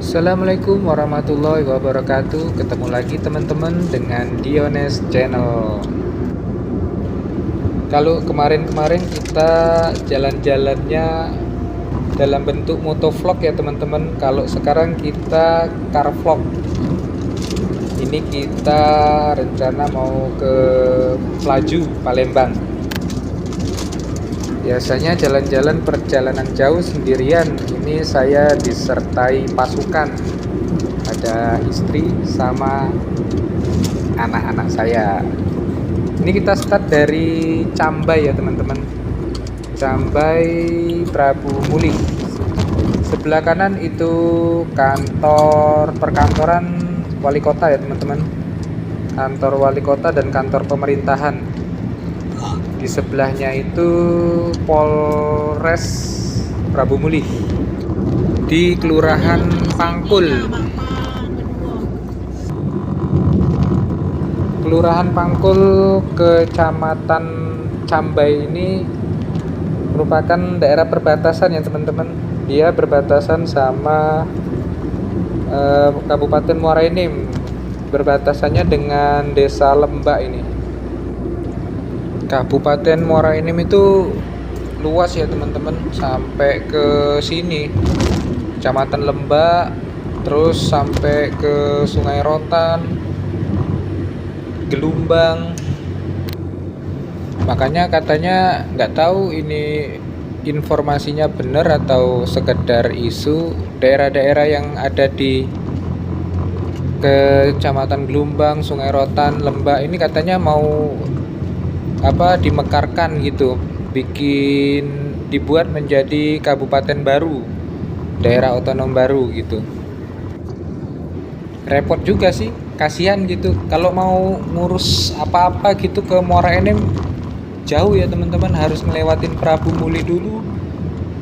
Assalamualaikum warahmatullahi wabarakatuh. Ketemu lagi teman-teman dengan Diones Channel. Kalau kemarin-kemarin kita jalan-jalannya dalam bentuk motovlog ya teman-teman. Kalau sekarang kita car vlog. Ini kita rencana mau ke Pelaju, Palembang. Biasanya jalan-jalan perjalanan jauh sendirian. Ini saya disertai pasukan. Ada istri sama anak-anak saya. Ini kita start dari Cambai ya teman-teman. Cambai Prabu Muli. Sebelah kanan itu kantor perkantoran wali kota ya teman-teman. Kantor wali kota dan kantor pemerintahan. Di sebelahnya itu Polres Prabu Muli di Kelurahan Pangkul. Kelurahan Pangkul, Kecamatan Cambai ini merupakan daerah perbatasan ya teman-teman. Dia berbatasan sama Kabupaten Muara Enim. Berbatasannya dengan Desa Lembak ini. Kabupaten Muara Enim itu luas ya teman-teman, sampai ke sini Kecamatan Lembak, terus sampai ke Sungai Rotan, Gelumbang. Makanya katanya nggak tahu ini informasinya benar atau sekedar isu, daerah-daerah yang ada di Kecamatan Gelumbang, Sungai Rotan, Lembak ini katanya mau dimekarkan gitu, dibuat menjadi kabupaten baru, daerah otonom baru gitu. Repot juga sih, kasihan gitu kalau mau ngurus apa-apa gitu ke Muara Enim, jauh ya teman-teman, harus ngelewatin Prabu Muli dulu.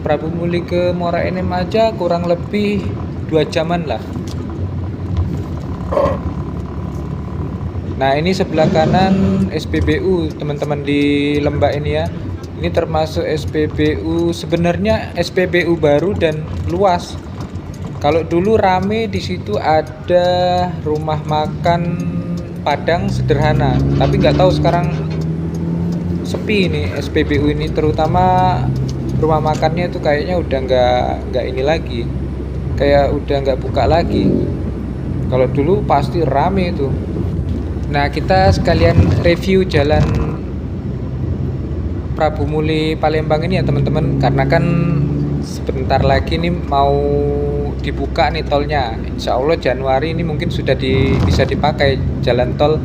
Prabu Muli ke Muara Enim aja kurang lebih 2 jaman lah. Nah ini sebelah kanan SPBU teman-teman di Lembak ini ya. Ini termasuk SPBU, sebenarnya SPBU baru dan luas. Kalau dulu rame di situ ada rumah makan Padang sederhana, tapi nggak tahu sekarang sepi ini SPBU ini, terutama rumah makannya itu kayaknya udah nggak ini lagi, kayak udah nggak buka lagi. Kalau dulu pasti rame itu. Nah kita sekalian review jalan Prabu Muli Palembang ini ya teman-teman, karena kan sebentar lagi nih mau dibuka nih tolnya. Insya Allah Januari ini mungkin sudah bisa dipakai jalan tol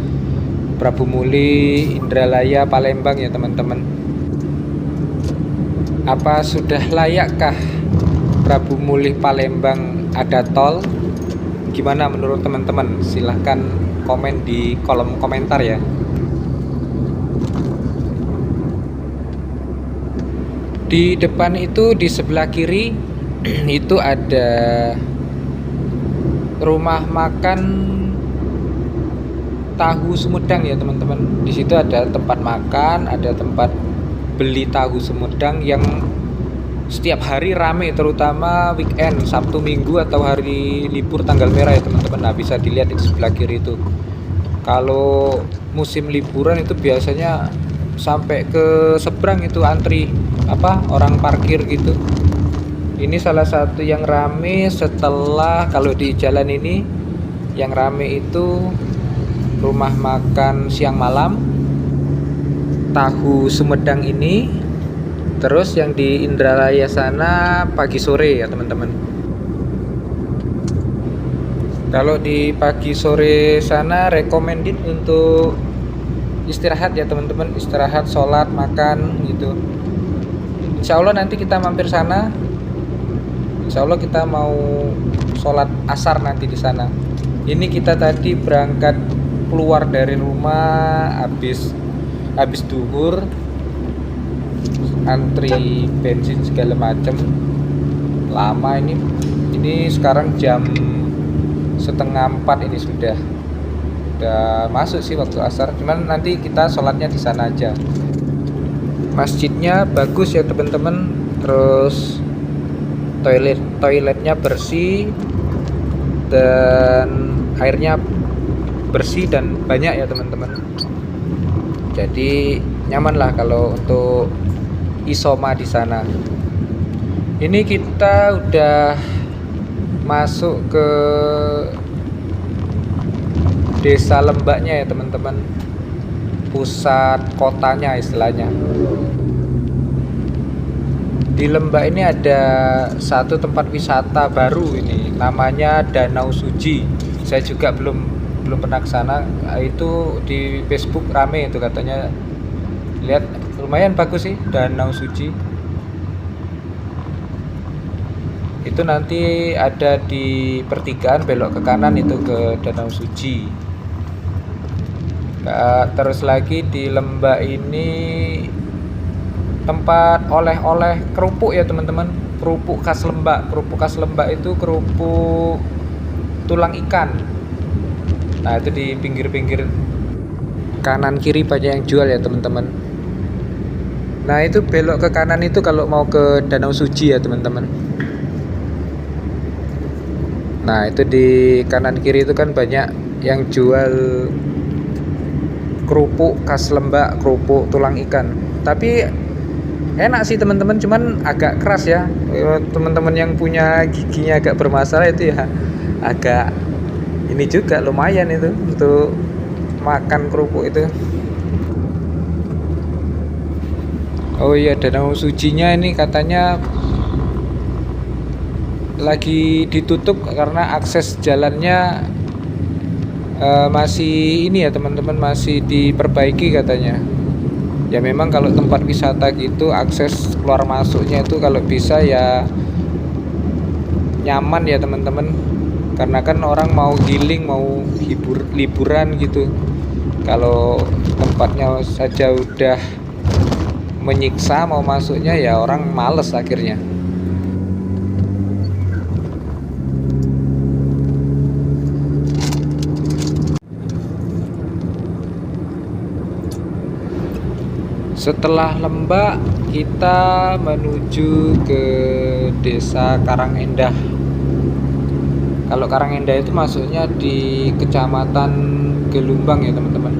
Prabu Muli Indralaya Palembang ya teman-teman. Apa sudah layakkah Prabu Muli Palembang ada tol? Gimana menurut teman-teman? Silahkan komen di kolom komentar ya. Di depan itu di sebelah kiri itu ada rumah makan tahu Sumedang ya teman-teman. Di situ ada tempat makan, ada tempat beli tahu Sumedang yang setiap hari rame, terutama weekend, Sabtu Minggu atau hari libur tanggal merah ya teman-teman. Nah bisa dilihat di sebelah kiri itu. Kalau musim liburan itu biasanya sampai ke seberang itu antri orang parkir gitu. Ini salah satu yang rame setelah, kalau di jalan ini yang rame itu rumah makan siang malam tahu Sumedang ini. Terus yang di Indralaya sana pagi sore ya teman-teman. Kalau di pagi sore sana recommended untuk istirahat ya teman-teman, istirahat, sholat, makan gitu. Insya Allah nanti kita mampir sana. Insya Allah kita mau sholat asar nanti di sana. Ini kita tadi berangkat keluar dari rumah habis duhur, antri bensin segala macem, lama ini sekarang jam 3:30 ini sudah masuk sih waktu asar, cuman nanti kita sholatnya di sana aja. Masjidnya bagus ya teman-teman, terus toiletnya bersih, dan airnya bersih dan banyak ya teman-teman. Jadi nyaman lah kalau untuk isoma di sana. Ini kita udah masuk ke desa Lembaknya ya teman-teman, pusat kotanya istilahnya. Di Lembak ini ada satu tempat wisata baru ini, namanya Danau Suci. Saya juga belum pernah ke sana. Itu di Facebook rame itu katanya. Lihat lumayan bagus sih Danau Suci. Itu nanti ada di pertigaan belok ke kanan itu ke Danau Suci. Terus lagi di Lembak ini tempat oleh-oleh kerupuk ya teman-teman, kerupuk khas Lembak. Kerupuk khas Lembak itu kerupuk tulang ikan. Nah itu di pinggir-pinggir kanan kiri banyak yang jual ya teman-teman. Nah itu belok ke kanan itu kalau mau ke Danau Suci ya teman-teman. Nah itu di kanan kiri itu kan banyak yang jual kerupuk khas Lembak, kerupuk tulang ikan. Tapi enak sih teman-teman, cuman agak keras ya. Teman-teman yang punya giginya agak bermasalah itu ya agak ini juga lumayan itu untuk makan kerupuk itu. Oh iya, Danau Sucinya ini katanya lagi ditutup karena akses jalannya masih ini ya teman-teman, masih diperbaiki katanya. Ya memang kalau tempat wisata gitu akses keluar masuknya itu kalau bisa ya nyaman ya teman-teman, karena kan orang mau healing, mau liburan gitu. Kalau tempatnya saja udah menyiksa mau masuknya ya orang males akhirnya. Setelah Lembak kita menuju ke desa Karangendah. Kalau Karangendah itu masuknya di kecamatan Gelumbang ya teman-teman.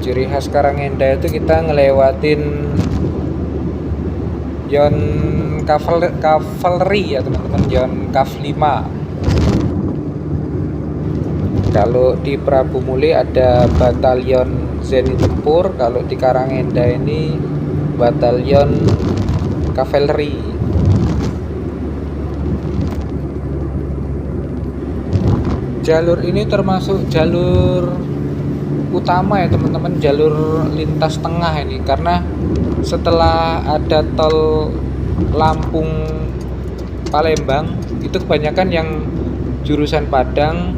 Ciri khas Karangendah itu kita ngelewatin Yon Cavalry ya teman-teman, Yon Cav 5. Kalau di Prabu Muli ada batalion Zeni Tempur, kalau di Karangendah ini batalion Cavalry. Jalur ini termasuk jalur utama ya teman-teman, jalur lintas tengah ini, karena setelah ada tol Lampung Palembang itu kebanyakan yang jurusan Padang,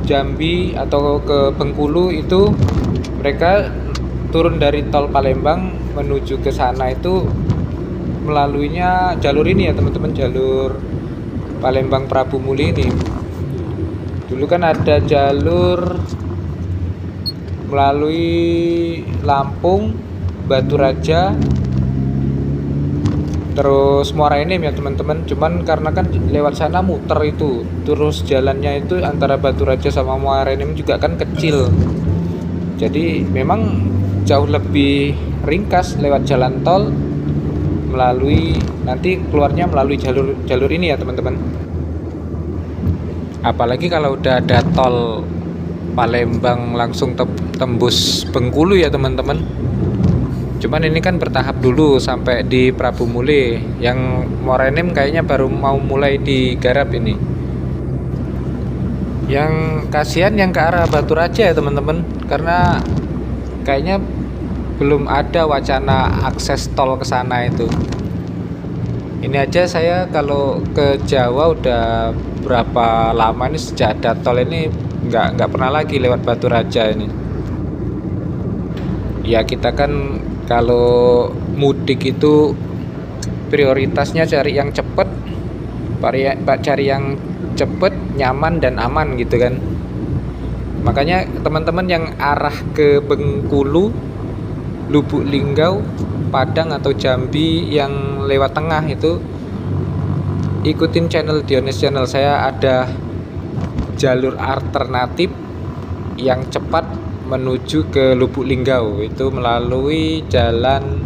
Jambi atau ke Bengkulu itu mereka turun dari tol Palembang menuju ke sana itu melaluinya jalur ini ya teman-teman, jalur Palembang Prabu Muli ini. Dulu kan ada jalur melalui Lampung, Batu Raja, terus Muara Enim ya teman-teman. Cuman karena kan lewat sana muter itu, terus jalannya itu antara Batu Raja sama Muara Enim juga kan kecil, jadi memang jauh lebih ringkas lewat jalan tol, melalui nanti keluarnya melalui jalur ini ya teman-teman. Apalagi kalau udah ada tol Palembang langsung tembus Bengkulu ya teman-teman. Cuman ini kan bertahap dulu sampai di Prabu Muli. Yang Muara Enim kayaknya baru mau mulai digarap ini. Yang kasihan yang ke arah Batu Raja ya teman-teman, karena kayaknya belum ada wacana akses tol ke sana itu. Ini aja saya kalau ke Jawa udah berapa lama ini, sejak ada tol ini nggak pernah lagi lewat Batu Raja ini. Ya kita kan kalau mudik itu prioritasnya cari yang cepet, cari yang cepet, nyaman dan aman gitu kan. Makanya teman-teman yang arah ke Bengkulu, Lubuk Linggau Padang atau Jambi yang lewat tengah itu ikutin channel Dionis Channel. Saya ada jalur alternatif yang cepat menuju ke Lubuk Linggau, itu melalui jalan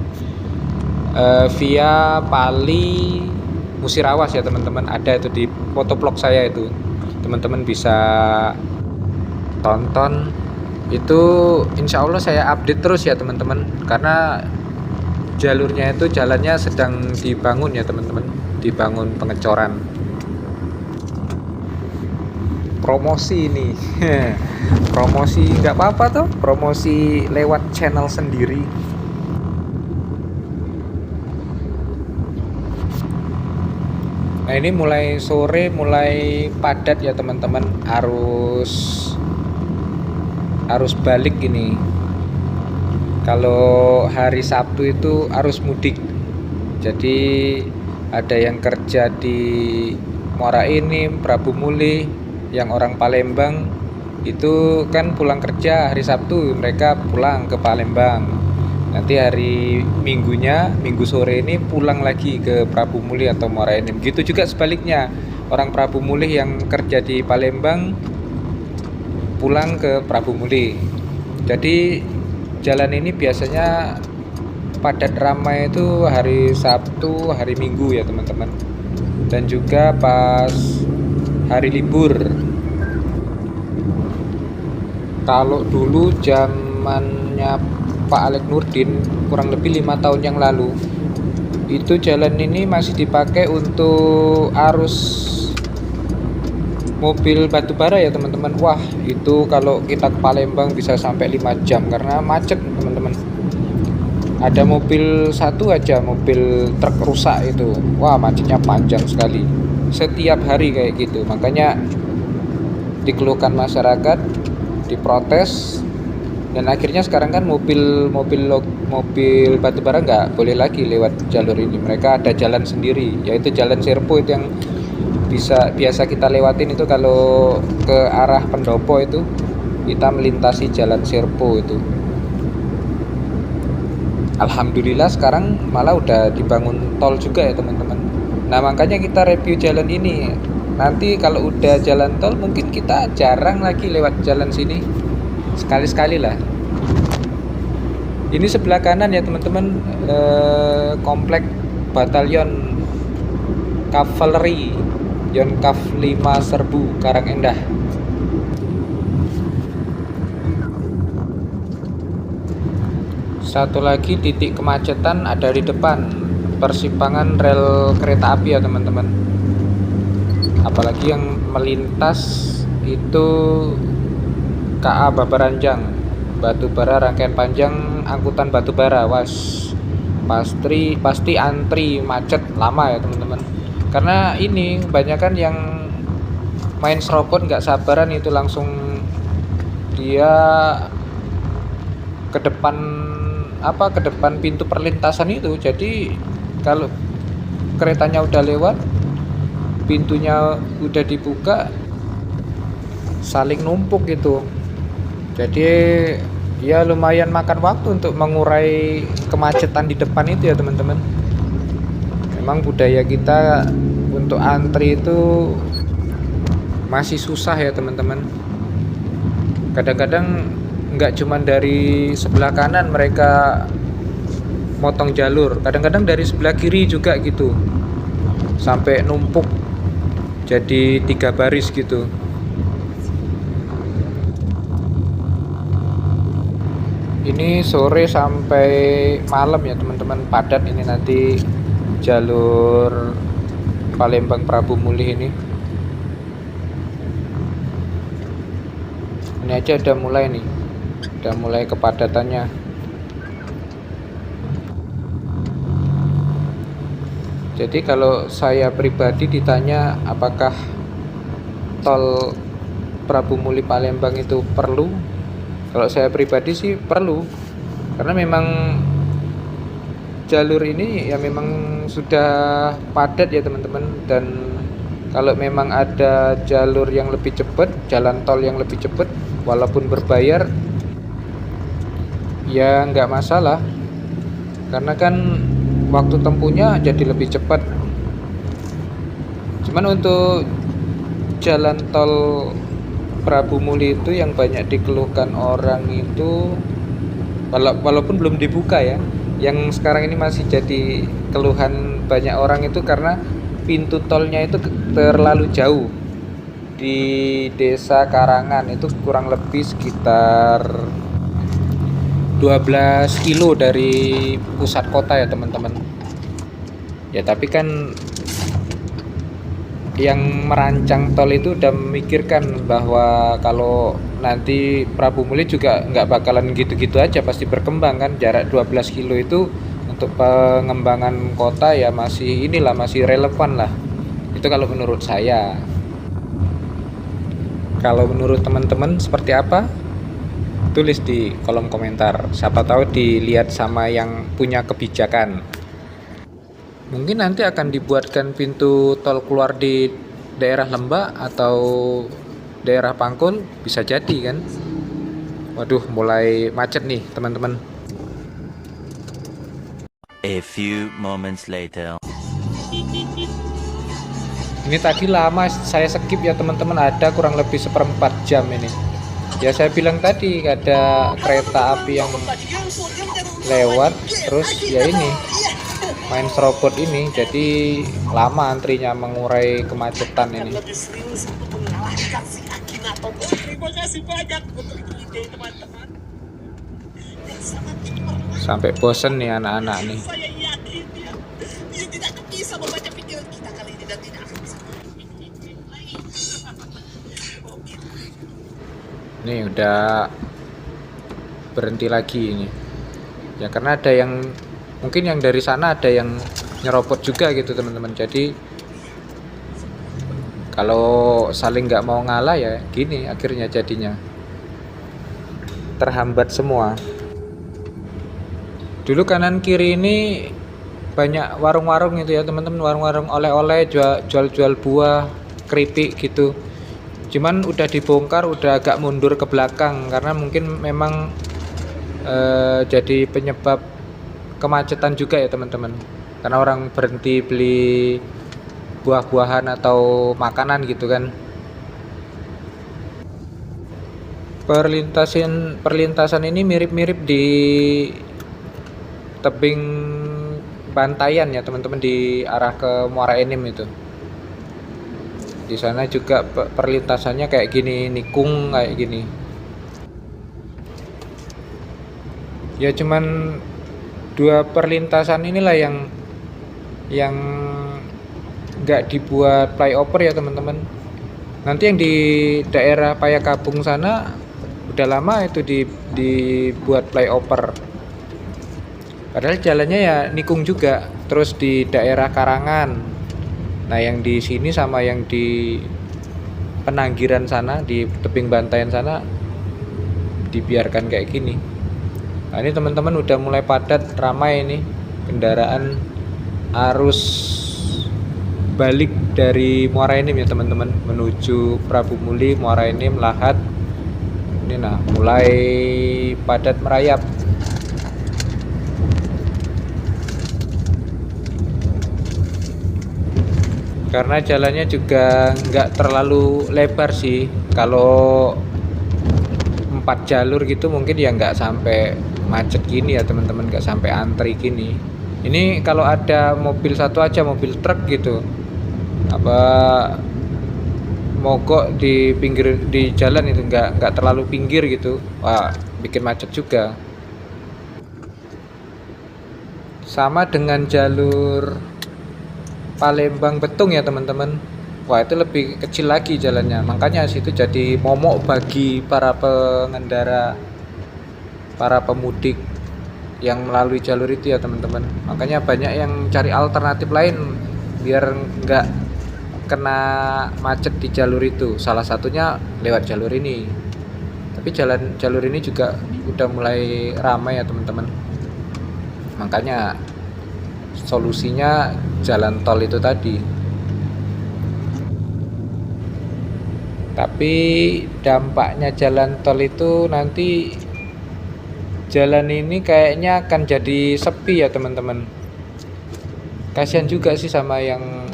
via Pali Musirawas ya teman-teman. Ada itu di fotovlog saya, itu teman-teman bisa tonton. Itu insya Allah saya update terus ya teman-teman, karena jalurnya itu jalannya sedang dibangun ya teman-teman, dibangun pengecoran. Promosi ini promosi nggak apa-apa tuh, promosi lewat channel sendiri. Nah ini mulai sore mulai padat ya teman-teman, arus balik ini. Kalau hari Sabtu itu arus mudik, jadi ada yang kerja di Muara Enim, Prabu Mulih, yang orang Palembang itu kan pulang kerja hari Sabtu, mereka pulang ke Palembang. Nanti hari Minggunya, Minggu sore ini pulang lagi ke Prabu Mulih atau Muara Enim. Gitu juga sebaliknya, orang Prabu Mulih yang kerja di Palembang pulang ke Prabu Mulih. Jadi jalan ini biasanya padat ramai itu hari Sabtu, hari Minggu ya teman-teman. Dan juga pas hari libur. Kalau dulu zamannya Pak Alek Nurdin, kurang lebih 5 tahun yang lalu, itu jalan ini masih dipakai untuk arus mobil batubara ya teman-teman. Wah itu kalau kita ke Palembang bisa sampai 5 jam karena macet teman-teman. Ada mobil satu aja, mobil truk rusak itu, wah macetnya panjang sekali setiap hari kayak gitu. Makanya dikeluhkan masyarakat, diprotes, dan akhirnya sekarang kan mobil batubara nggak boleh lagi lewat jalur ini. Mereka ada jalan sendiri, yaitu jalan Serpo itu yang biasa kita lewatin. Itu kalau ke arah Pendopo itu kita melintasi jalan Serpo itu. Alhamdulillah sekarang malah udah dibangun tol juga ya teman-teman. Nah makanya kita review jalan ini. Nanti kalau udah jalan tol mungkin kita jarang lagi lewat jalan sini, sekali-sekali lah. Ini sebelah kanan ya teman-teman, komplek Batalion Kavaleri Yonkav 5 Serbu Karangendah. Satu lagi titik kemacetan ada di depan persimpangan rel kereta api ya teman-teman. Apalagi yang melintas itu KA Babaranjang, batubara rangkaian panjang angkutan batubara. Pasti antri macet lama ya teman-teman. Karena ini kebanyakan yang main serobot nggak sabaran itu langsung dia ke depan pintu perlintasan itu. Jadi kalau keretanya udah lewat, pintunya udah dibuka, saling numpuk gitu. Jadi ya lumayan makan waktu untuk mengurai kemacetan di depan itu ya teman-teman. Memang budaya kita untuk antri itu masih susah ya teman-teman. Kadang-kadang nggak cuma dari sebelah kanan mereka motong jalur, kadang-kadang dari sebelah kiri juga gitu, sampai numpuk jadi 3 baris gitu. Ini sore sampai malam ya teman-teman, padat ini nanti jalur Palembang Prabu Mulih ini. Ini aja udah mulai kepadatannya. Jadi kalau saya pribadi ditanya apakah tol Prabu Mulih Palembang itu perlu, kalau saya pribadi sih perlu, karena memang jalur ini ya memang sudah padat ya teman-teman. Dan kalau memang ada jalur yang lebih cepat, jalan tol yang lebih cepat walaupun berbayar, ya nggak masalah. karena kan waktu tempuhnya jadi lebih cepat. Cuman untuk jalan tol Prabu Muli itu yang banyak dikeluhkan orang itu, walaupun belum dibuka ya, yang sekarang ini masih jadi keluhan banyak orang itu karena pintu tolnya itu terlalu jauh. Di Desa Karangan itu kurang lebih sekitar 12 kilo dari pusat kota ya teman-teman. Ya tapi kan yang merancang tol itu udah memikirkan bahwa kalau nanti Prabu Muli juga nggak bakalan gitu-gitu aja, pasti berkembang kan. Jarak 12 kilo itu untuk pengembangan kota ya masih masih relevan lah. Itu kalau menurut saya. Kalau menurut teman-teman seperti apa? Tulis di kolom komentar. Siapa tahu dilihat sama yang punya kebijakan. Mungkin nanti akan dibuatkan pintu tol keluar di daerah Lembak atau daerah Pangkul, bisa jadi kan. Waduh, mulai macet nih teman-teman. A few moments later. Ini tadi lama saya skip ya teman-teman, ada kurang lebih 1/4 jam ini. Ya saya bilang tadi ada kereta api yang lewat, terus ya ini main serobot ini, jadi lama antrinya, mengurai kemacetan ini. Sampai bosen nih anak-anak nih. Nih udah berhenti lagi ini. Ya karena ada yang mungkin yang dari sana ada yang nyerobot juga gitu teman-teman. Jadi kalau saling nggak mau ngalah ya gini akhirnya jadinya terhambat semua. Dulu kanan kiri ini banyak warung-warung itu ya teman-teman, warung-warung oleh-oleh, jual-jual buah, keripik gitu. Cuman udah dibongkar, udah agak mundur ke belakang karena mungkin memang jadi penyebab kemacetan juga ya teman-teman. Karena orang berhenti beli buah-buahan atau makanan gitu kan. Perlintasan ini mirip-mirip di tebing Bantayan ya teman-teman, di arah ke Muara Enim itu. Di sana juga perlintasannya kayak gini, nikung kayak gini. Ya cuman dua perlintasan inilah yang nggak dibuat flyover ya teman-teman. Nanti yang di daerah Payakabung sana udah lama itu dibuat flyover. Padahal jalannya ya nikung juga. Terus di daerah Karangan. Nah yang di sini sama yang di Penanggiran sana, di tebing Bantayan sana dibiarkan kayak gini. Nah ini teman-teman udah mulai padat, ramai ini kendaraan arus balik dari Muara Enim ya teman-teman, menuju Prabu Muli, Muara Enim, Lahat. Ini nah mulai padat merayap. Karena jalannya juga nggak terlalu lebar sih. Kalau 4 jalur gitu mungkin ya nggak sampai macet gini ya teman-teman, nggak sampai antri gini. Ini kalau ada mobil satu aja, mobil truk gitu, apa mogok di pinggir di jalan itu, nggak terlalu pinggir gitu, wah bikin macet juga. Sama dengan jalur Palembang Betung ya teman-teman. Wah itu lebih kecil lagi jalannya, makanya situ jadi momok bagi para pengendara, para pemudik yang melalui jalur itu ya teman-teman. Makanya banyak yang cari alternatif lain biar nggak kena macet di jalur itu. Salah satunya lewat jalur ini. Tapi jalur ini juga udah mulai ramai ya teman-teman. Makanya solusinya jalan tol itu tadi. Tapi dampaknya jalan tol itu nanti jalan ini kayaknya akan jadi sepi ya teman-teman. Kasihan juga sih sama yang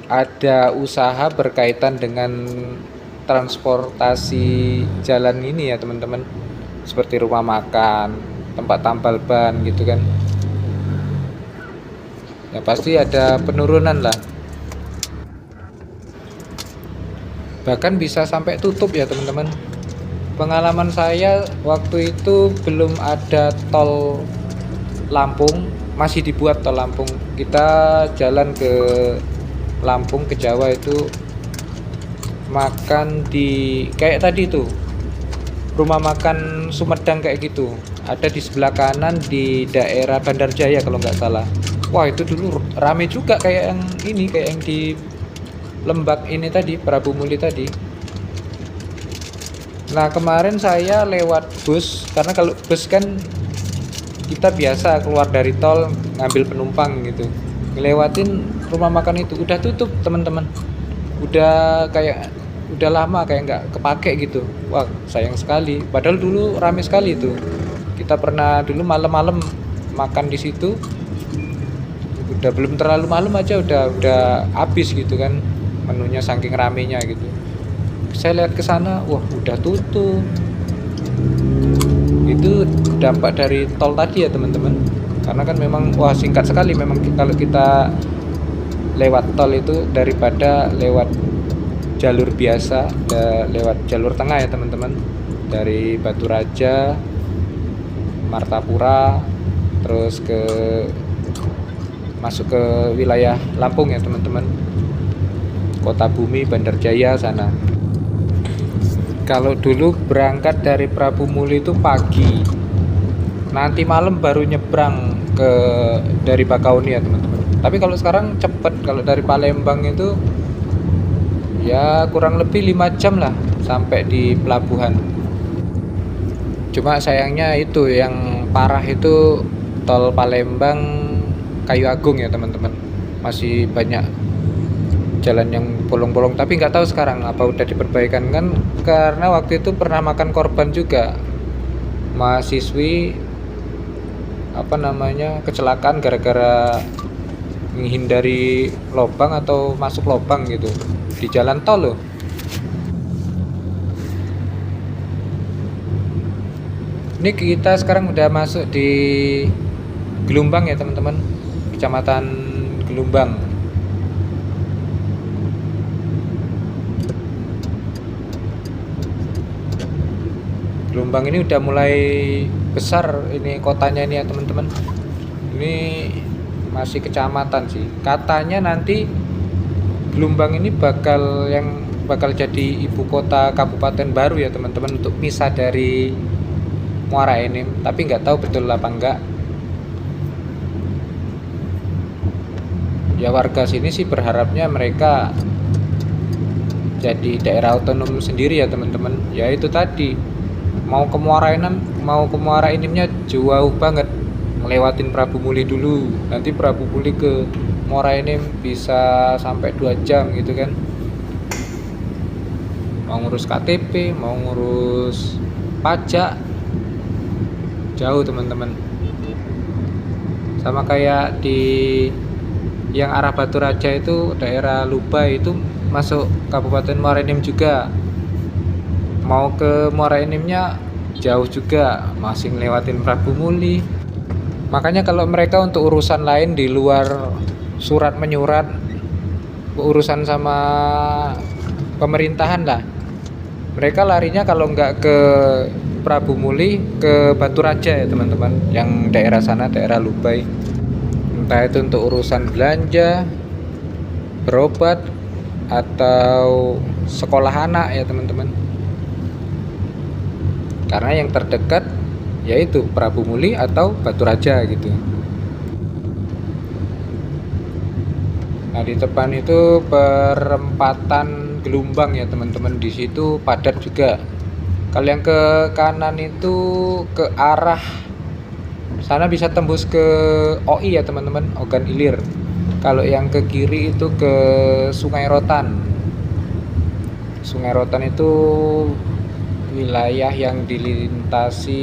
ada usaha berkaitan dengan transportasi jalan ini ya teman-teman, seperti rumah makan, tempat tambal ban gitu kan. Ya pasti ada penurunan lah, bahkan bisa sampai tutup ya teman-teman. Pengalaman saya waktu itu belum ada tol Lampung, masih dibuat tol Lampung. Kita jalan ke Lampung, ke Jawa itu makan di kayak tadi tuh, rumah makan Sumedang kayak gitu. Ada di sebelah kanan di daerah Bandar Jaya kalau nggak salah. Wah itu dulu rame juga kayak yang ini, kayak yang di Lembak ini tadi, Prabu Muli tadi. Nah kemarin saya lewat bus, karena kalau bus kan kita biasa keluar dari tol ngambil penumpang gitu, ngelewatin rumah makan itu udah tutup teman-teman, udah lama kayak nggak kepake gitu. Wah sayang sekali, padahal dulu rame sekali itu. Kita pernah dulu malam-malam makan di situ, udah belum terlalu malam aja udah habis gitu kan menunya saking ramenya gitu. Saya lihat ke sana, wah udah tutup. Itu dampak dari tol tadi ya teman-teman, karena kan memang wah singkat sekali memang kalau kita lewat tol itu daripada lewat jalur biasa, lewat jalur tengah ya teman-teman, dari Batu Raja, Martapura, terus masuk ke wilayah Lampung ya teman-teman, Kota Bumi, Bandar Jaya sana. Kalau dulu berangkat dari Prabu Muli itu pagi, nanti malam baru nyebrang dari Bakauni ya teman-teman. Tapi kalau sekarang cepet, kalau dari Palembang itu ya kurang lebih 5 jam lah sampai di pelabuhan. Cuma sayangnya itu yang parah itu tol Palembang Kayu Agung ya teman-teman, masih banyak jalan yang bolong-bolong, tapi nggak tahu sekarang apa udah diperbaikan kan, karena waktu itu pernah makan korban juga, mahasiswi kecelakaan gara-gara menghindari lubang atau masuk lubang gitu di jalan tol loh. Ini kita sekarang udah masuk di Gelumbang ya teman-teman, Kecamatan Gelumbang. Gelumbang ini udah mulai besar ini kotanya ini ya teman-teman. Ini masih kecamatan sih. Katanya nanti Gelumbang ini bakal jadi ibu kota kabupaten baru ya teman-teman, untuk pisah dari Muara Enim. Tapi nggak tahu betul apa enggak. Ya warga sini sih berharapnya mereka jadi daerah otonom sendiri ya teman-teman. Ya itu tadi, mau ke Muara Enimnya jauh banget, ngelewatin Prabu Muli dulu, nanti Prabu Muli ke Muara Enim bisa sampai 2 jam gitu kan. Mau ngurus KTP, mau ngurus pajak, jauh teman-teman. Sama kayak di yang arah Batu Raja itu daerah Lubai itu masuk Kabupaten Muara Enim juga. Mau ke Muara Enimnya jauh juga, masih ngelewatin Prabu Muli. Makanya kalau mereka untuk urusan lain di luar surat menyurat, urusan sama pemerintahan lah, mereka larinya kalau nggak ke Prabu Muli ke Batu Raja ya teman-teman, yang daerah sana, daerah Lubai. Entah itu untuk urusan belanja, berobat, atau sekolah anak ya teman-teman. Karena yang terdekat yaitu Prabu Muli atau Batu Raja gitu. Nah di depan itu perempatan Gelumbang ya teman-teman, di situ padat juga. Kalau yang ke kanan itu ke arah sana bisa tembus ke OI ya teman-teman, Ogan Ilir. Kalau yang ke kiri itu ke Sungai Rotan. Sungai Rotan itu wilayah yang dilintasi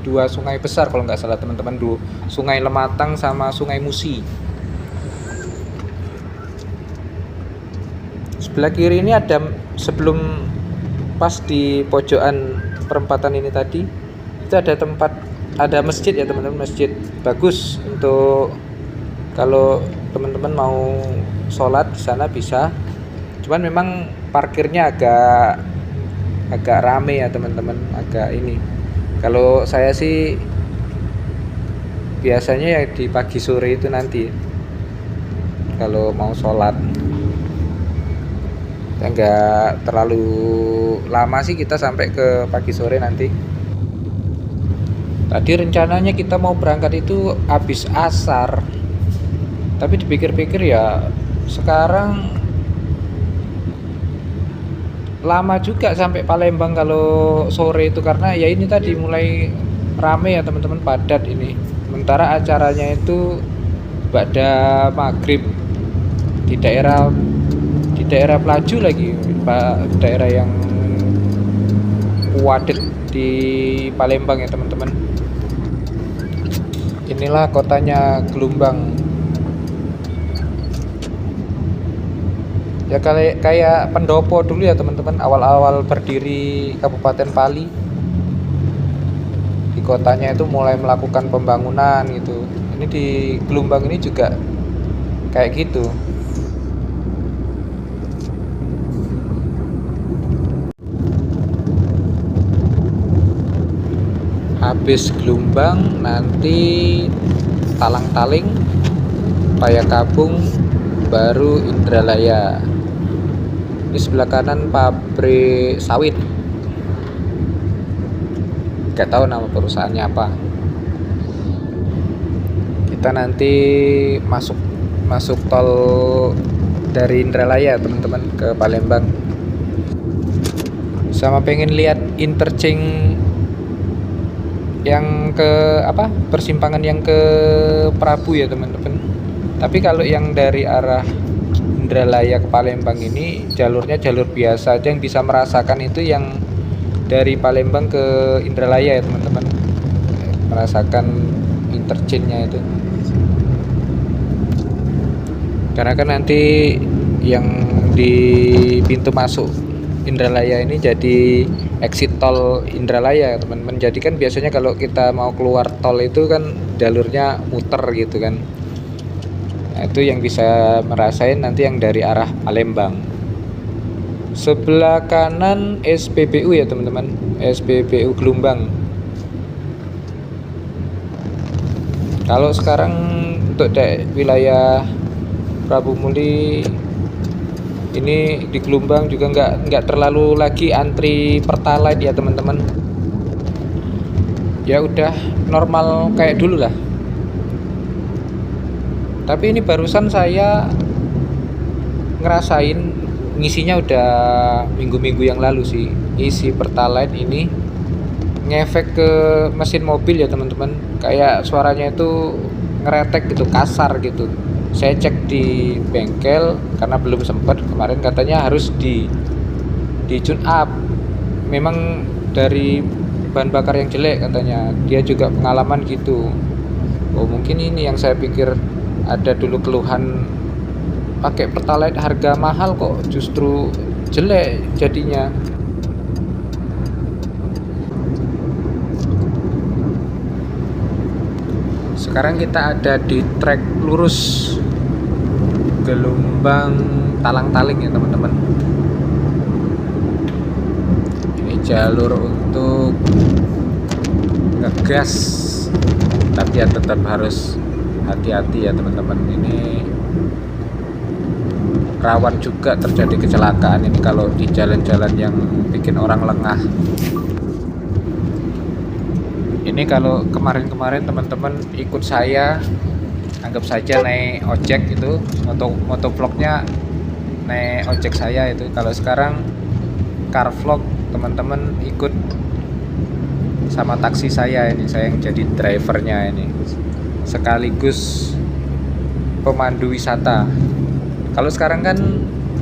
dua sungai besar kalau nggak salah teman-teman, Sungai Lematang sama Sungai Musi. Sebelah kiri ini ada, sebelum pas di pojokan perempatan ini tadi, itu ada masjid ya teman-teman, masjid bagus untuk kalau teman-teman mau sholat di sana bisa. Cuman memang parkirnya agak rame ya teman-teman, agak ini. Kalau saya sih biasanya ya di pagi sore itu nanti kalau mau sholat. Ya nggak terlalu lama sih, kita sampai ke pagi sore nanti. Tadi rencananya kita mau berangkat itu habis asar, tapi dipikir-pikir ya sekarang lama juga sampai Palembang kalau sore itu, karena ya ini tadi mulai rame ya teman-teman, padat ini. Sementara acaranya itu pada maghrib di daerah Pelaju lagi, daerah yang wadet di Palembang ya teman-teman. Inilah kotanya Gelombang. Ya kayak pendopo dulu ya teman-teman, awal-awal berdiri Kabupaten Pali. Di kotanya itu mulai melakukan pembangunan gitu. Ini di Gelombang ini juga kayak gitu. Habis Gelombang nanti Talang-Taling, Payakabung, baru Indralaya. Ini sebelah kanan pabrik sawit. Gak tahu nama perusahaannya apa. Kita nanti masuk tol dari Indralaya teman-teman ke Palembang. Sama pengen lihat interchange yang ke persimpangan yang ke Prabu ya teman-teman. Tapi kalau yang dari arah Indralaya ke Palembang ini jalurnya jalur biasa aja, yang bisa merasakan itu yang dari Palembang ke Indralaya ya teman-teman, merasakan interchange-nya itu. Karena kan nanti yang di pintu masuk Indralaya ini jadi exit tol Indralaya teman-teman. Jadi kan biasanya kalau kita mau keluar tol itu kan jalurnya muter gitu kan. Nah, itu yang bisa merasain nanti yang dari arah Palembang. Sebelah kanan SPBU ya teman-teman, SPBU Gelombang. Kalau sekarang untuk wilayah Prabu Muli ini di Gelombang juga nggak terlalu lagi antri Pertalite ya teman-teman. Ya udah normal kayak dulu lah. Tapi ini barusan saya ngerasain ngisinya udah minggu-minggu yang lalu sih. Isi Pertalite ini ngefek ke mesin mobil ya teman-teman. Kayak suaranya itu ngeretek gitu, kasar gitu. Saya cek di bengkel karena belum sempat kemarin, katanya harus di tune up. Memang dari bahan bakar yang jelek katanya. Dia juga pengalaman gitu. Oh mungkin ini yang saya pikir, ada dulu keluhan pakai Pertalite harga mahal kok justru jelek jadinya. Sekarang kita ada di trek lurus Gelombang Talang-Taling ya teman-teman. Ini jalur untuk ngegas, tapi ya tetap harus hati-hati ya teman-teman. Ini rawan juga terjadi kecelakaan ini kalau di jalan-jalan yang bikin orang lengah. Ini kalau kemarin-kemarin teman-teman ikut saya, anggap saja naik ojek itu, motovlognya naik ojek saya itu. Kalau sekarang car vlog, teman-teman ikut sama taksi saya ini, saya yang jadi drivernya ini, sekaligus pemandu wisata. Kalau sekarang kan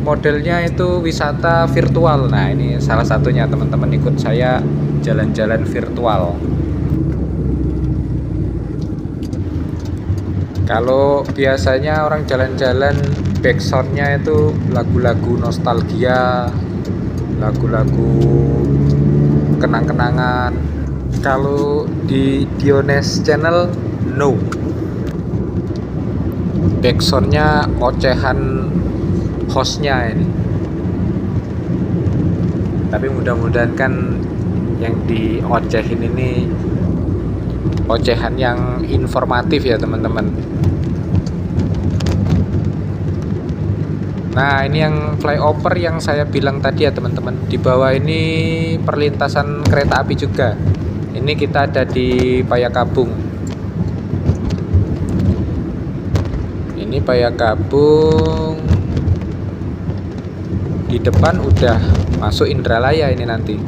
modelnya itu wisata virtual. Nah, ini salah satunya, teman-teman ikut saya jalan-jalan virtual. Kalau biasanya orang jalan-jalan backsoundnya itu lagu-lagu nostalgia, lagu-lagu kenang-kenangan. Kalau di Diones channel no, backsoundnya ocehan hostnya ini. Tapi mudah-mudahan kan yang diocehin ini ocehan yang informatif ya teman-teman. Nah, ini yang flyover yang saya bilang tadi ya teman-teman. Di bawah ini perlintasan kereta api juga. Ini kita ada di Payakabung. Ini Payakabung. Di depan udah masuk Indralaya ini nanti.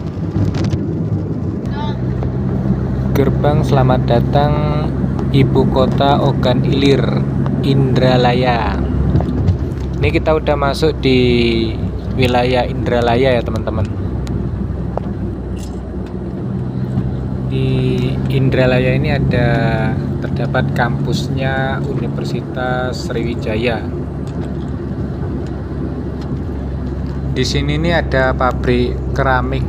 Gerbang selamat datang Ibu Kota Ogan Ilir, Indralaya. Ini kita udah masuk di wilayah Indralaya ya teman-teman. Di Indralaya ini terdapat kampusnya Universitas Sriwijaya. Di sini nih ada pabrik keramik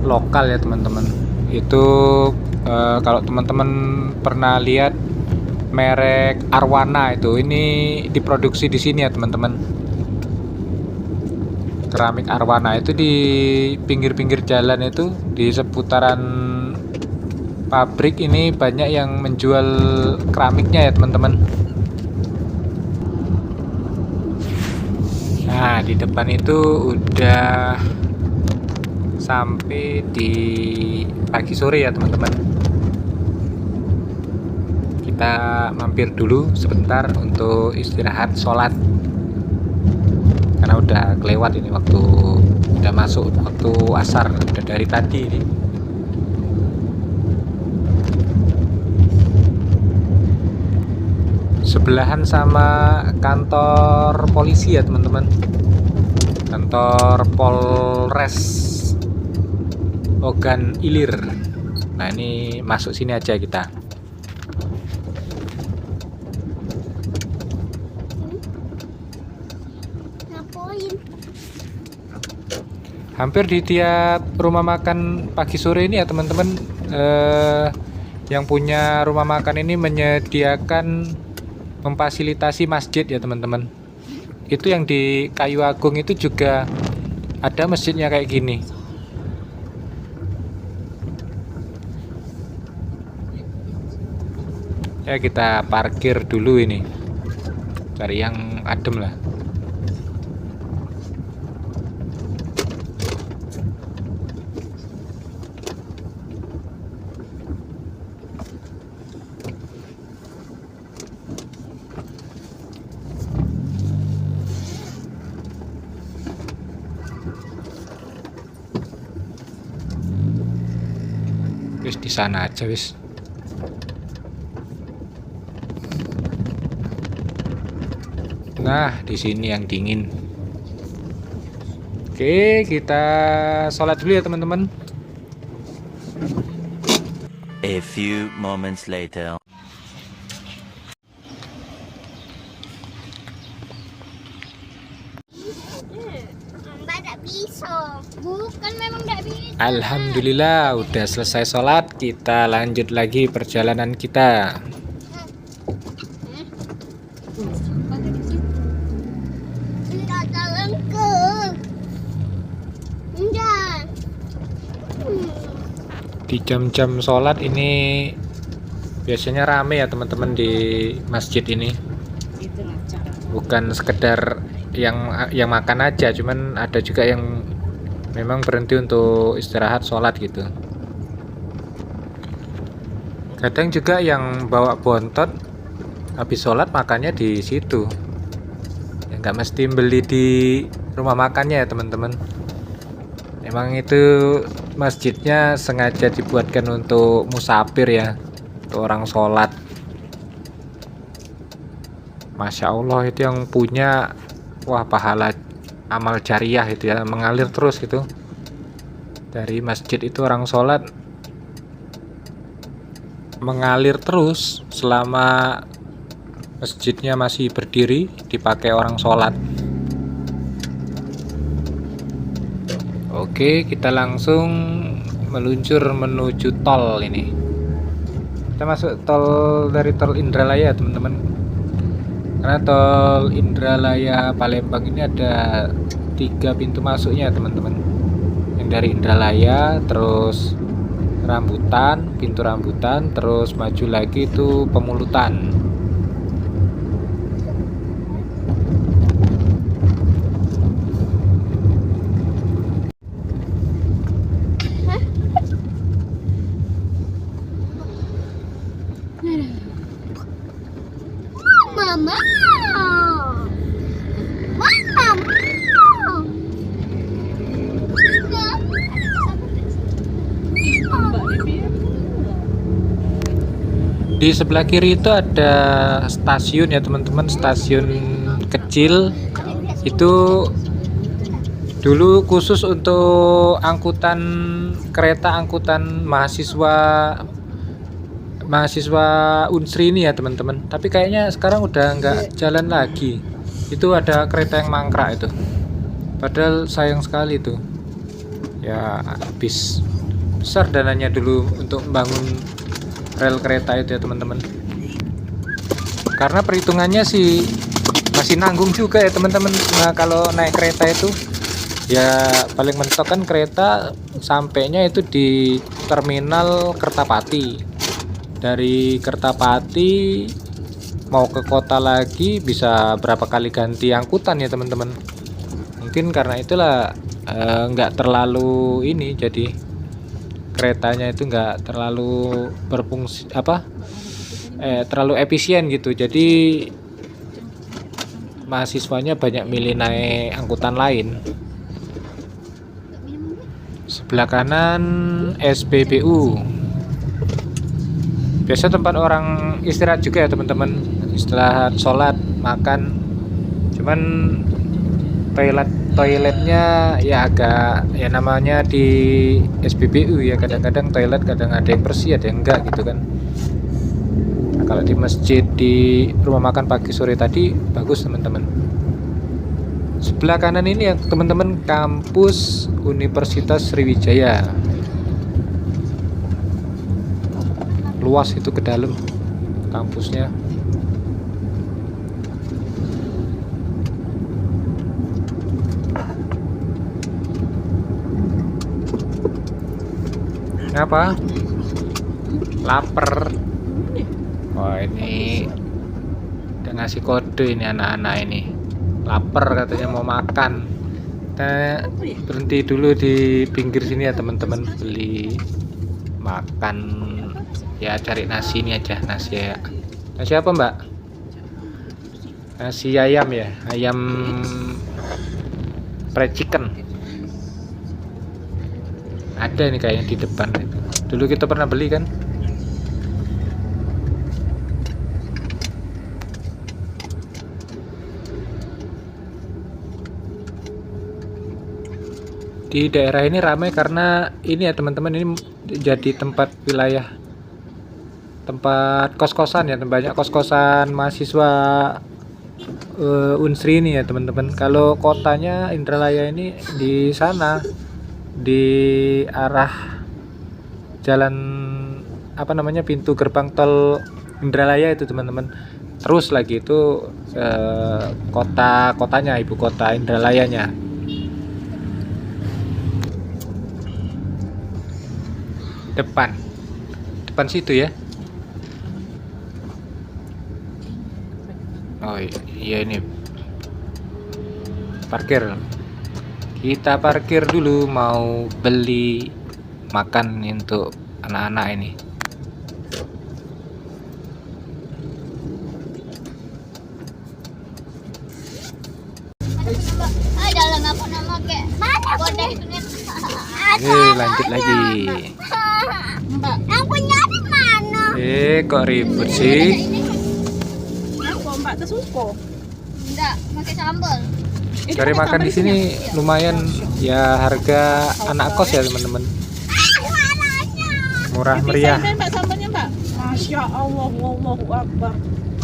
lokal ya teman-teman. Itu kalau teman-teman pernah lihat merek Arwana ini diproduksi di sini ya teman-teman. Keramik Arwana itu di pinggir-pinggir jalan itu, di seputaran pabrik ini banyak yang menjual keramiknya ya teman-teman. Nah, di depan itu udah sampai di pagi sore ya teman-teman. Kita mampir dulu sebentar untuk istirahat sholat, karena udah kelewat ini waktu, udah masuk waktu asar, udah dari tadi ini. Sebelahan sama kantor polisi ya teman-teman, kantor Polres Ogan Ilir. Nah, ini masuk sini aja kita. Hampir di tiap rumah makan pagi sore ini ya teman-teman, yang punya rumah makan ini menyediakan, memfasilitasi masjid ya teman-teman. Itu yang di Kayu Agung itu juga ada masjidnya kayak gini. Ya, kita parkir dulu ini, cari yang adem lah. Wis di sana aja wis. Nah, di sini yang dingin. Oke, kita sholat dulu ya teman-teman. A few moments later. Bukan, memang tidak bisa. Alhamdulillah udah selesai sholat, kita lanjut lagi perjalanan kita. Enggak jalan ke. Enggak. Di jam-jam sholat ini biasanya rame ya teman-teman di masjid ini. Bukan sekedar yang makan aja, cuman ada juga yang memang berhenti untuk istirahat sholat gitu. Kadang juga yang bawa bontot habis sholat makannya di situ. Ya, nggak mesti beli di rumah makannya ya teman-teman. Emang itu masjidnya sengaja dibuatkan untuk musafir ya, untuk orang sholat. Masya Allah, itu yang punya, wah, pahala amal jariah itu ya, mengalir terus gitu. Dari masjid itu orang sholat mengalir terus selama masjidnya masih berdiri, dipakai orang sholat. Oke, kita langsung meluncur menuju tol ini. Kita masuk tol dari tol Indralaya teman-teman. Karena tol Indralaya Palembang ini ada 3 pintu masuknya teman-teman. Yang dari Indralaya, terus Rambutan, pintu Rambutan, terus maju lagi itu Pemulutan. Mama. Mama. Di sebelah kiri itu ada stasiun ya teman-teman, stasiun kecil. Itu dulu khusus untuk angkutan kereta, angkutan mahasiswa Unsri ini ya teman-teman. Tapi kayaknya sekarang udah nggak jalan lagi. Itu ada kereta yang mangkrak itu. Padahal sayang sekali itu. Ya habis besar dananya dulu untuk membangun rel kereta itu ya teman-teman. Karena perhitungannya sih masih nanggung juga ya teman-teman. Nah, kalau naik kereta itu ya paling mentok kan kereta sampainya itu di terminal Kertapati. Dari Kertapati mau ke kota lagi bisa berapa kali ganti angkutan ya teman-teman. Mungkin karena itulah nggak terlalu ini, jadi keretanya itu nggak terlalu berfungsi terlalu efisien gitu. Jadi mahasiswanya banyak milih naik angkutan lain. Sebelah kanan SPBU. Biasa tempat orang istirahat juga ya teman-teman. Istirahat, sholat, makan. Cuman toiletnya ya agak ya namanya di SPBU ya, kadang-kadang toilet kadang ada yang bersih ada yang enggak gitu kan. Nah, kalau di masjid di rumah makan pagi sore tadi bagus teman-teman. Sebelah kanan ini ya teman-teman, kampus Universitas Sriwijaya. Luas itu ke dalam kampusnya. Apa? Laper. Oh ini udah ngasih kode ini anak-anak ini. Laper katanya mau makan. Kita berhenti dulu di pinggir sini ya teman-teman, beli makan. Ya cari nasi ini aja, nasi ya. Nasi apa mbak? Nasi ayam ya, ayam fried chicken. Ada nih kayaknya di depan itu. Dulu kita pernah beli kan? Di daerah ini ramai karena ini ya teman-teman, ini jadi tempat wilayah, tempat kos-kosan ya, banyak kos-kosan mahasiswa Unsri ini ya teman-teman. Kalau kotanya Indralaya ini di sana, di arah jalan apa namanya, pintu gerbang tol Indralaya itu teman-teman. Terus lagi itu kotanya, ibu kota Indralayanya. Depan situ ya. Oh iya ini parkir. Kita parkir dulu, mau beli makan untuk anak-anak ini. Dalam apa nama kek? Mana Lanjut lagi. Yang punya di mana? Kok ribut sih? Mbak Mbak tersuko. Enggak, pakai sambal. Cari makan di sini lumayan ya, harga anak kos ya teman-teman. Murah meriah. Mbak sambalnya Mbak. Masya Allah, Allahu Akbar.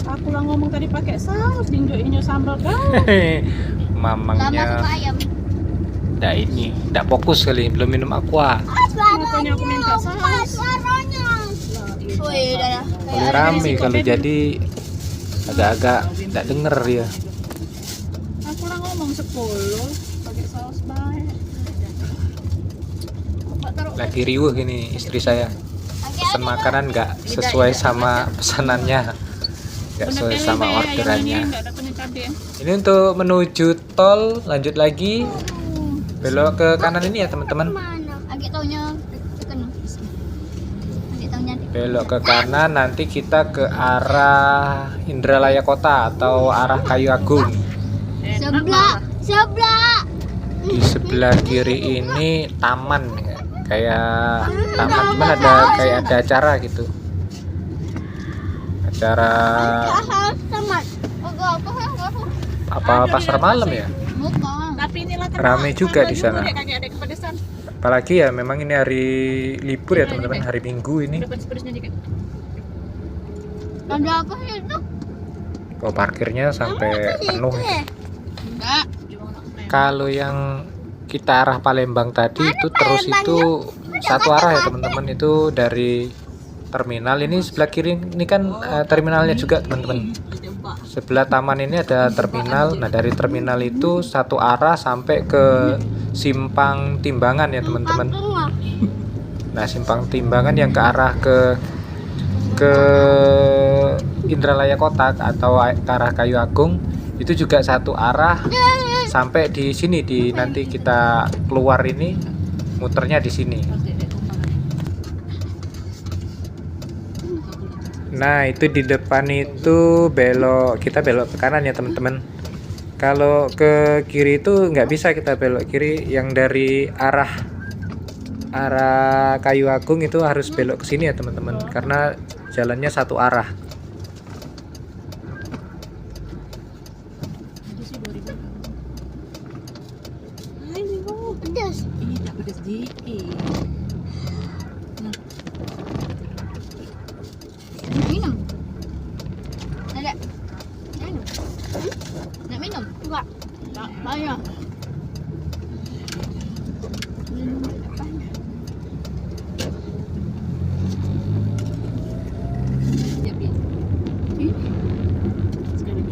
Aku lah ngomong tadi pakai saus, injok sambal kan. Lama Mamangnya sama ayam. nggak ini, nggak fokus kali, belum minum aqua. Makanya aku minta saus. Suaranya. Wih, dah. Boleh rame kalau jadi agak-agak nggak denger ya. Aku lah ngomong 10 pakai saus baik. Mbak taruh Lagi riuh gini istri saya, pesan makanan nggak sesuai sama pesanannya, nggak sesuai sama orderannya. Enggak ada kunyit cabai. Ini untuk menuju tol, lanjut lagi belok ke kanan ini ya teman-teman. Mana? Agak taunya tekan. Agak taunya. Belok ke kanan, nanti kita ke arah Indralaya Kota atau arah Kayu Agung. Sebelah. Di sebelah kiri ini taman ya. Kayak taman, cuman ada kayak ada acara gitu. Acara Sama. apa pasar malam ya? Bukan. Tapi inilah kan Rame juga di sana. Kakek ada kepedesan. Apalagi ya memang ini hari libur ya teman-teman, hari Minggu ini. Ada pedes-pedesnya dikit. Ada apa itu? Kok parkirnya sampai penuh ya. Enggak. Kalau yang kita arah Palembang tadi itu terus itu satu arah ya teman-teman, itu dari terminal ini sebelah kiri ini kan terminalnya juga teman-teman. Sebelah taman ini ada terminal. Nah dari terminal itu satu arah sampai ke Simpang Timbangan ya teman-teman. Nah Simpang Timbangan yang ke arah ke Indralaya Kota atau ke arah Kayu Agung itu juga satu arah sampai di sini, di nanti kita keluar ini muternya di sini. Nah itu di depan itu kita belok ke kanan ya teman-teman. Kalau ke kiri itu nggak bisa kita belok kiri, yang dari arah Kayu Agung itu harus belok ke sini ya teman-teman, karena jalannya satu arah. Pedas. Iya, pedes dikit. Minum. Ada. Minum. Nak minum? Enggak. Tak banyak. Siapin. Sekarang.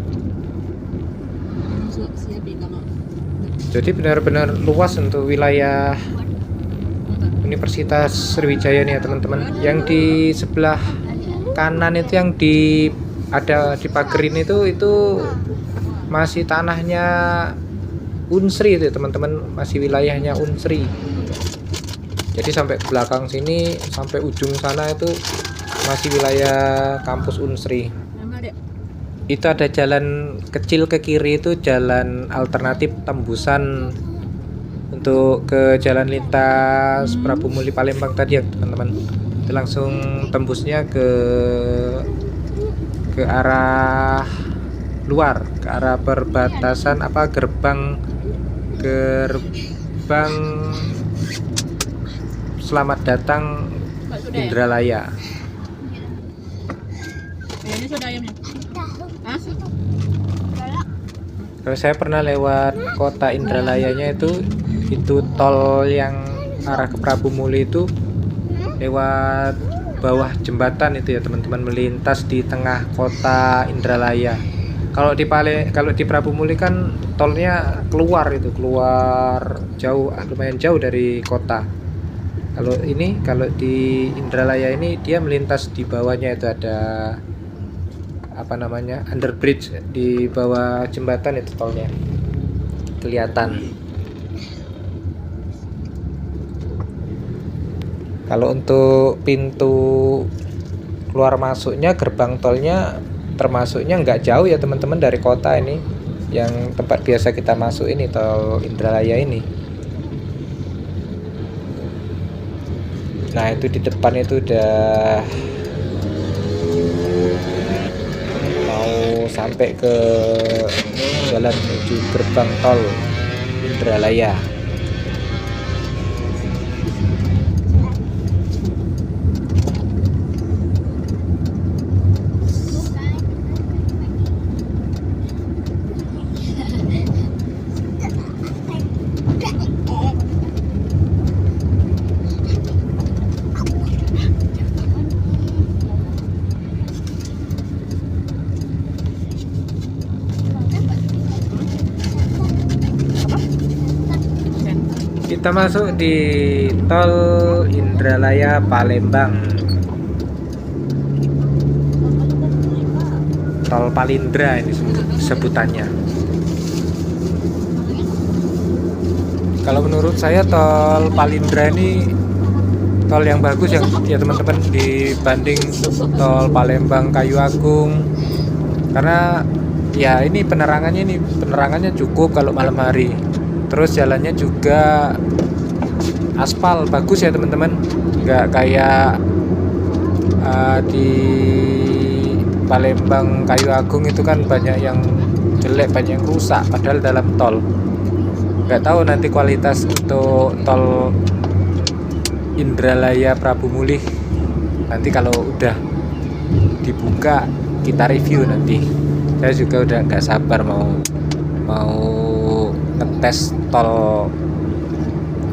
Masuk siapin kalau Jadi benar-benar luas untuk wilayah Universitas Sriwijaya nih ya teman-teman. Yang di sebelah kanan itu yang ada di pagerin itu masih tanahnya Unsri itu teman-teman, masih wilayahnya Unsri. Jadi sampai ke belakang sini sampai ujung sana itu masih wilayah kampus Unsri. nama ada. Itu ada jalan kecil ke kiri, itu jalan alternatif tembusan untuk ke jalan lintas Prabu Muli Palembang tadi ya teman-teman. Itu langsung tembusnya ke arah luar, ke arah perbatasan gerbang selamat datang Mbak sudah ya? Indralaya. Ini sudah ayamnya. Hah? Kalau saya pernah lewat kota Indralayanya itu tol yang arah ke Prabu Muli itu lewat bawah jembatan itu ya teman-teman, melintas di tengah kota Indralaya. Kalau di Prabu Muli kan tolnya keluar jauh, lumayan jauh dari kota. Kalau di Indralaya ini dia melintas di bawahnya, itu ada underbridge di bawah jembatan, itu tolnya kelihatan. Kalau untuk pintu keluar masuknya, gerbang tolnya termasuknya nggak jauh ya teman-teman dari kota ini, yang tempat biasa kita masuk ini, tol Indralaya ini. Nah itu di depan itu udah mau sampai ke jalan menuju gerbang tol Indralaya. Kita masuk di tol Indralaya Palembang. Tol Palindra ini sebutannya. Kalau menurut saya tol Palindra ini tol yang bagus ya teman-teman, dibanding tol Palembang Kayu Agung. Karena ya ini penerangannya cukup kalau malam hari. Terus jalannya juga aspal bagus ya teman-teman, nggak kayak di Palembang Kayu Agung itu kan banyak yang jelek, banyak yang rusak, padahal dalam tol. Nggak tahu nanti kualitas untuk tol Indralaya Prabu Mulih nanti kalau udah dibuka kita review nanti. Saya juga udah nggak sabar mau ngetes tol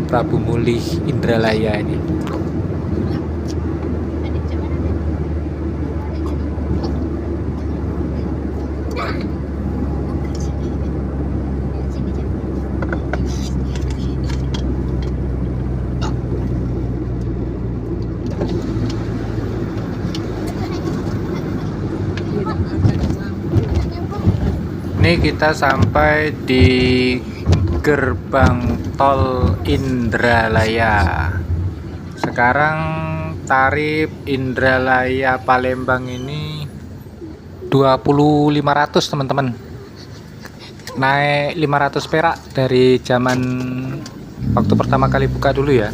Prabu Mulih Indralaya ini. Ini kita sampai di gerbang tol Indralaya. Sekarang tarif Indralaya Palembang ini 20.500 teman-teman. Naik 500 perak dari zaman waktu pertama kali buka dulu ya.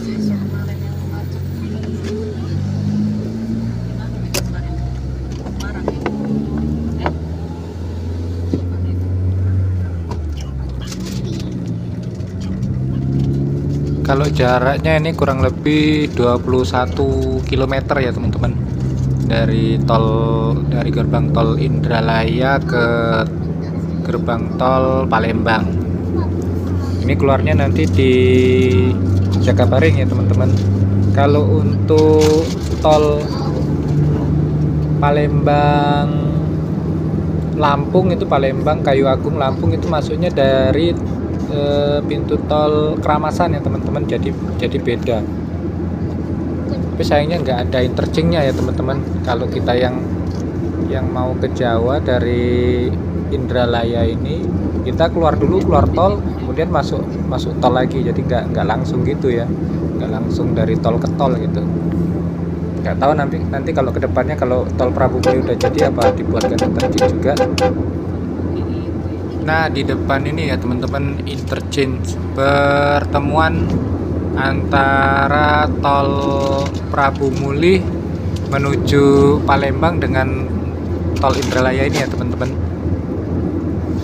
Kalau jaraknya ini kurang lebih 21 km ya teman-teman, dari gerbang tol Indralaya ke gerbang tol Palembang. Ini keluarnya nanti di Jakabaring ya teman-teman. Kalau untuk tol Palembang Lampung itu, Palembang Kayu Agung Lampung itu masuknya dari pintu tol Keramasan ya teman-teman, jadi beda. Tapi sayangnya nggak ada interchange-nya ya teman-teman. Kalau kita yang mau ke Jawa dari Indralaya ini, kita keluar tol, kemudian masuk tol lagi, jadi nggak langsung gitu ya, nggak langsung dari tol ke tol gitu. Nggak tahu nanti kalau kedepannya, kalau tol Prabu Mulih udah jadi, apa dibuatkan interchange juga. Nah, di depan ini ya teman-teman, interchange pertemuan antara tol Prabu Mulih menuju Palembang dengan tol Indralaya ini ya teman-teman.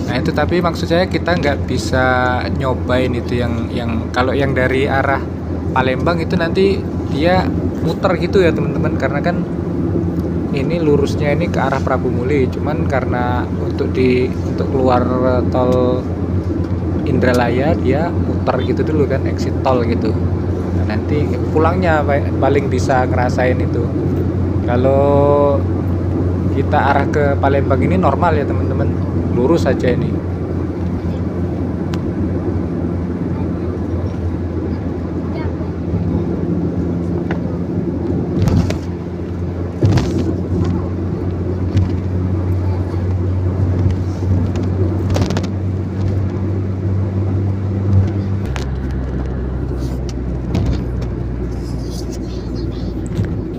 Nah itu, tapi maksud saya kita nggak bisa nyobain itu yang kalau yang dari arah Palembang itu nanti dia muter gitu ya teman-teman, karena kan ini lurusnya ini ke arah Prabu Mulih, cuman karena untuk keluar tol Indralaya dia muter gitu dulu kan, exit tol gitu. Nah, nanti pulangnya paling bisa ngerasain itu. Kalau kita arah ke Palembang ini normal ya teman-teman, lurus aja ini.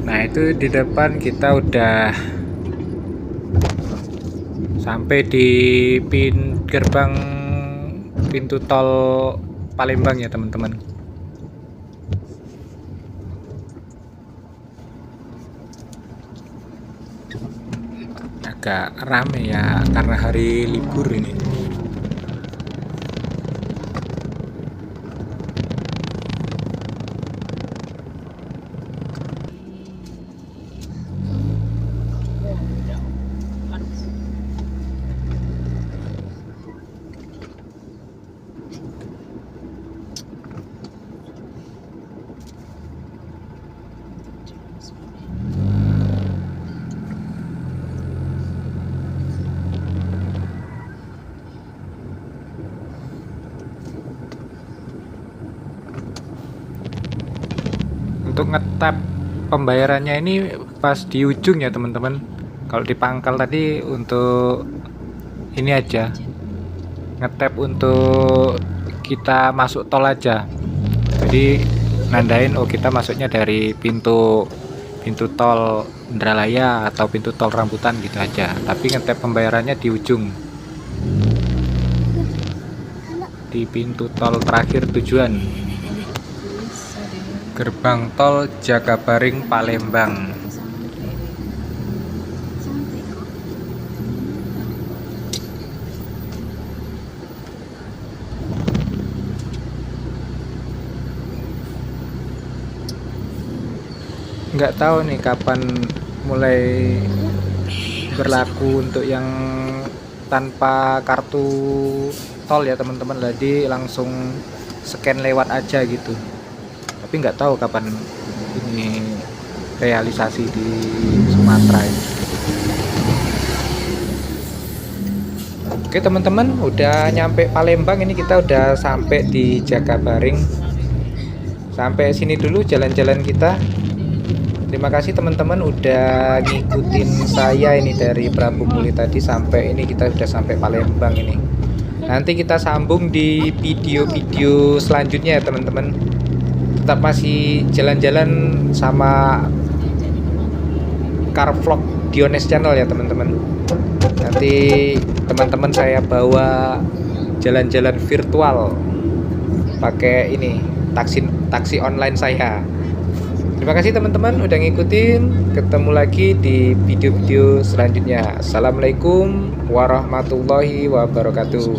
Nah itu di depan kita udah sampai di gerbang pintu tol Palembang ya teman-teman. Agak rame ya karena hari libur ini. Untuk ngetap pembayarannya ini pas di ujung ya teman-teman. Kalau di pangkal tadi untuk ini aja, ngetap untuk kita masuk tol aja. Jadi nandain oh kita masuknya dari pintu tol Indralaya atau pintu tol Rambutan gitu aja. Tapi ngetap pembayarannya di ujung, di pintu tol terakhir tujuan, gerbang tol Jakabaring Palembang. Nggak tahu nih kapan mulai berlaku untuk yang tanpa kartu tol ya teman-teman. Jadi langsung scan lewat aja gitu, tapi nggak tahu kapan ini realisasi di Sumatera ini. Oke teman-teman, udah nyampe Palembang. Ini kita udah sampai di Jakabaring. Sampai sini dulu jalan-jalan kita. Terima kasih teman-teman udah ngikutin saya ini dari Prabu Muli tadi sampai ini kita sudah sampai Palembang ini. Nanti kita sambung di video-video selanjutnya ya teman-teman. Tetap masih jalan-jalan sama car vlog Diones Channel ya teman-teman. Nanti teman-teman saya bawa jalan-jalan virtual pakai ini taksi online saya. Terima kasih teman-teman udah ngikutin. Ketemu lagi di video-video selanjutnya. Assalamualaikum warahmatullahi wabarakatuh.